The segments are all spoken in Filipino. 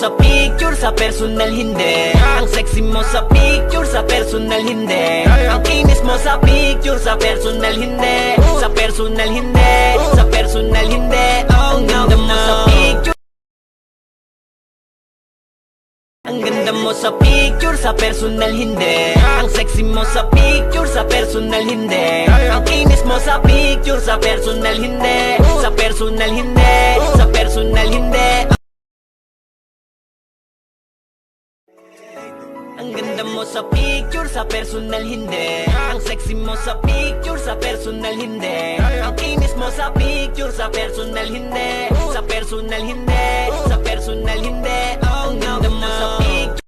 sa picture, sa personal hindi. Ang sexy mo sa picture, sa personal hindi. Ang kinis mo sa picture, sa personal hindi. Sa personal hindi, sa personal hindi. Ang ganda mo sa picture, ang ganda mo sa picture, sa personal hindi. Ang sexy mo sa picture, sa personal hindi. Ang kinis mo sa picture, sa personal hindi. Sa personal hindi, sa personal hindi. Ang ganda mo sa picture, sa personal hindi. Ang sexy mo sa picture, sa personal hindi. Ang kinis mo sa picture, sa personal hindi. Sa personal hindi, sa personal hindi. Ang ganda mo sa picture,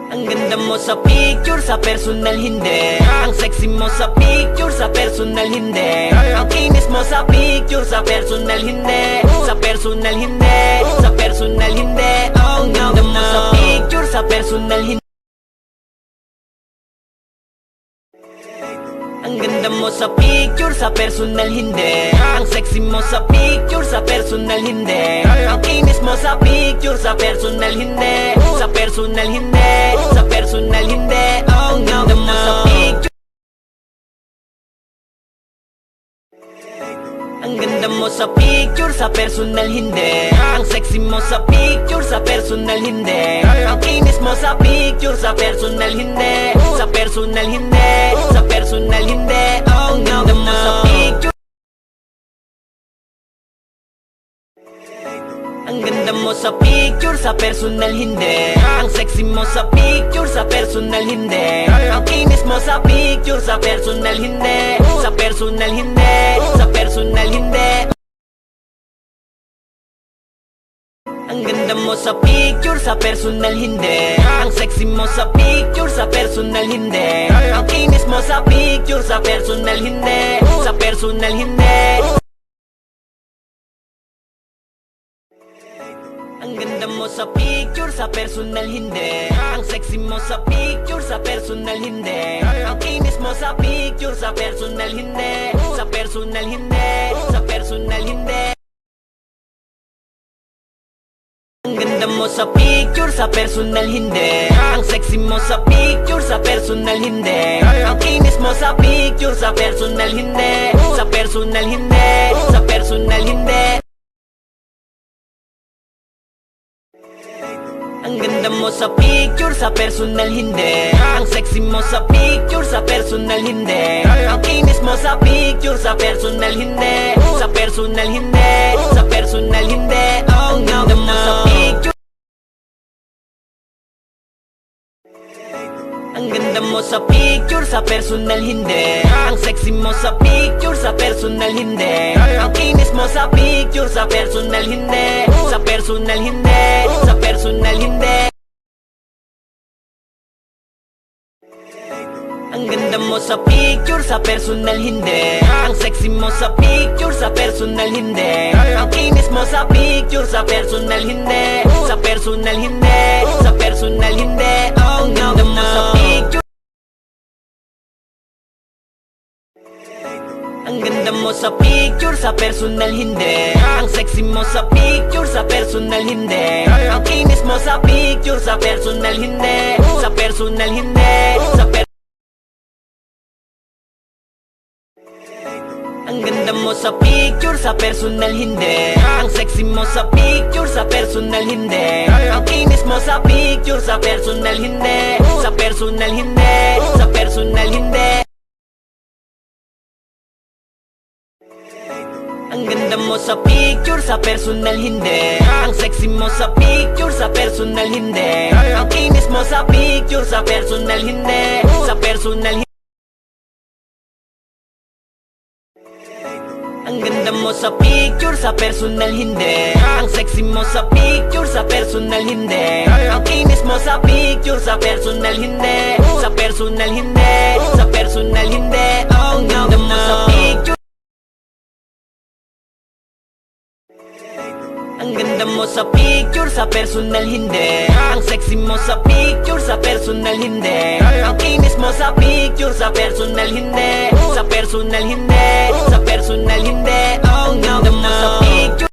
ang ganda mo sa picture, sa personal hindi. Ang sexy mo sa picture, sa personal hindi. Ang kinis mo sa picture, sa personal hindi. Sa personal hindi, sa personal hindi. Ang ganda mo sa picture, sa personal hindi. Ang ganda mo sa picture, sa personal hindi. Ang sexy mo sa picture, sa personal hindi. Ang kinis mo sa picture, sa personal hindi. Sa personal hindi, sa personal hindi. Ang ganda mo sa picture, ang ganda mo sa picture, sa personal hindi. Ang sexy mo sa picture, sa personal hindi. Ang kinis mo sa picture, sa personal hindi. Sa personal hindi, sa personal hindi. Ang ganda mo sa picture, ang ganda mo sa picture, sa personal hindi. Ang sexy mo sa picture, sa personal hindi. Ang kinis mo sa picture, sa personal hindi. Sa personal hindi, sa personal hindi. Ang ganda mo sa picture, sa personal hindi. Ang sexy mo sa picture, sa personal hindi. Ang kinis mo sa picture, sa personal hindi. Sa personal hindi. Ang ganda mo sa picture, sa personal hindi. Ang sexy mo sa picture, sa personal hindi. Ang kinis mo sa picture, sa personal hindi. Sa personal hindi, sa personal hindi. Ang ganda mo sa picture, sa personal hindi. Ang sexy mo sa picture, sa personal hindi. Ang kinis mo sa picture, sa personal hindi. Sa personal hindi, sa personal hindi. Ang ganda mo sa picture, sa personal hindi. Ang sexy mo sa picture, sa personal hindi. Ang kinis mo sa picture, sa personal hindi. Sa personal hindi, sa personal hindi. Ang ganda mo sa picture, ang ganda mo sa picture, sa personal hindi. Ang sexy mo sa picture, sa personal hindi. Ang kinis mo sa picture, sa personal hindi. Sa personal hindi, sa personal hindi. Ang ganda mo sa picture, sa personal hindi. Ang sexy mo sa picture, sa personal hindi. Ang kinis mo sa picture, sa personal hindi. Sa personal hindi, sa personal hindi. Ang ganda mo sa picture, ang ganda mo sa picture, sa personal hindi. Ang sexy mo sa picture, sa personal hindi. Ang kinis mo sa picture, sa personal hindi. Sa personal hindi, sa ang ganda mo sa picture, sa personal hindi. Ang sexy mo sa picture, sa personal hindi. Ang kinis mo sa picture, sa personal hindi. Sa personal hindi, sa personal hindi. Ang ganda mo sa picture, sa personal hindi. Ang sexy mo sa picture, sa personal hindi. Ang kinis mo sa picture, sa personal hindi. Sa personal hindi. Ang ganda mo sa picture, sa personal hindi. Ang sexy mo sa picture, sa personal hindi. Ang kinis mo sa picture, sa personal hindi. Sa personal hindi, sa personal hindi. Ang ganda mo sa picture, ang ganda mo sa picture, sa personal hindi. Ang sexy mo sa picture, sa personal hindi. Ang kinis mo sa picture, sa personal hindi. Sa personal hindi, sa personal hindi. Ang ganda mo sa picture,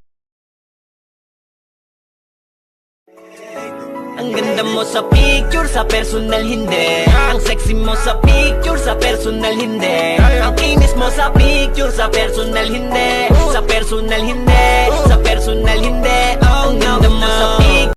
Ang ganda mo sa picture, sa personal hindi. Ang sexy mo sa picture, sa personal hindi. Ang kinis mo sa picture, sa personal hindi. Sa personal hindi, sa personal hindi. Ang ganda mo sa picture.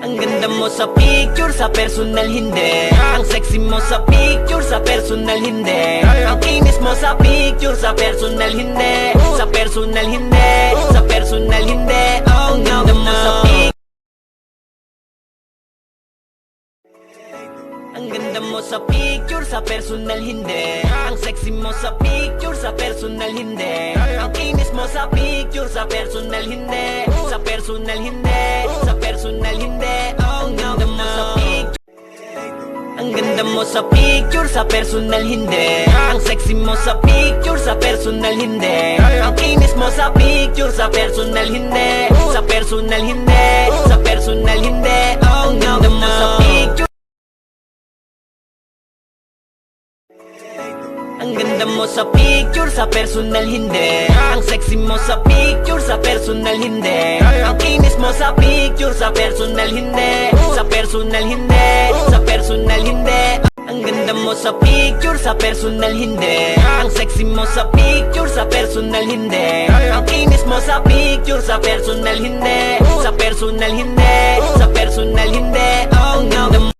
Ang ganda mo sa picture, sa personal hindi. Ang sexy mo sa picture, sa personal hindi. Ang kinis mo sa picture, sa personal hindi. Sa personal hindi, sa personal hindi. Ang ganda mo sa picture. Ang ganda mo sa picture, sa personal hindi. Ang sexy mo sa picture, sa personal hindi. Ang kinis mo sa picture, sa personal hindi. Sa personal hindi, sa personal hindi. Ang ganda mo sa picture. Ang ganda mo sa picture, sa personal hindi. Ang sexy mo sa picture, sa personal hindi. Ang kinis mo sa picture, sa personal hindi. Sa personal hindi, sa personal hindi. Ang ganda mo sa picture. Ang ganda mo sa picture, sa personal hindi. Ang sexy mo sa picture, sa personal hindi. Ang kinis mo sa picture, sa personal hindi. Sa personal hindi, sa personal hindi. Ang ganda mo sa picture, sa personal hindi. Ang sexy mo sa picture, sa personal hindi. Ang kinis mo sa picture, sa personal hindi. Sa personal hindi, sa personal hindi. Ang ganda mo.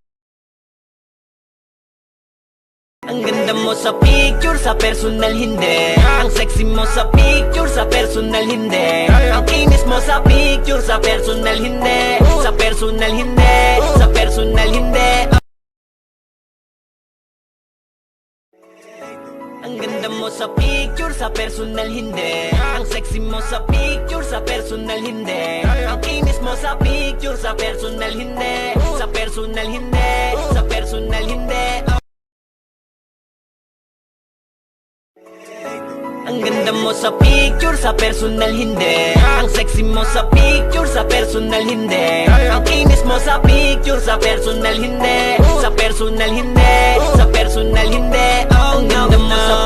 Ang ganda mo sa picture, sa personal hindi. Ang sexy mo sa picture, sa personal hindi. Ang kinis mo sa picture, sa personal hindi. Sa personal hindi, sa personal hindi. Ang ganda mo sa picture, sa personal hindi. Ang sexy mo sa picture, sa personal hindi. Ang kinis mo sa picture, sa personal hindi. Sa personal hindi, sa personal hindi. Ang ganda mo sa picture, sa personal hindi. Ang sexy mo sa picture, sa personal hindi. Ang kinis mo sa picture, sa personal hindi. Sa personal hindi, sa personal hindi. Ang ganda mo sa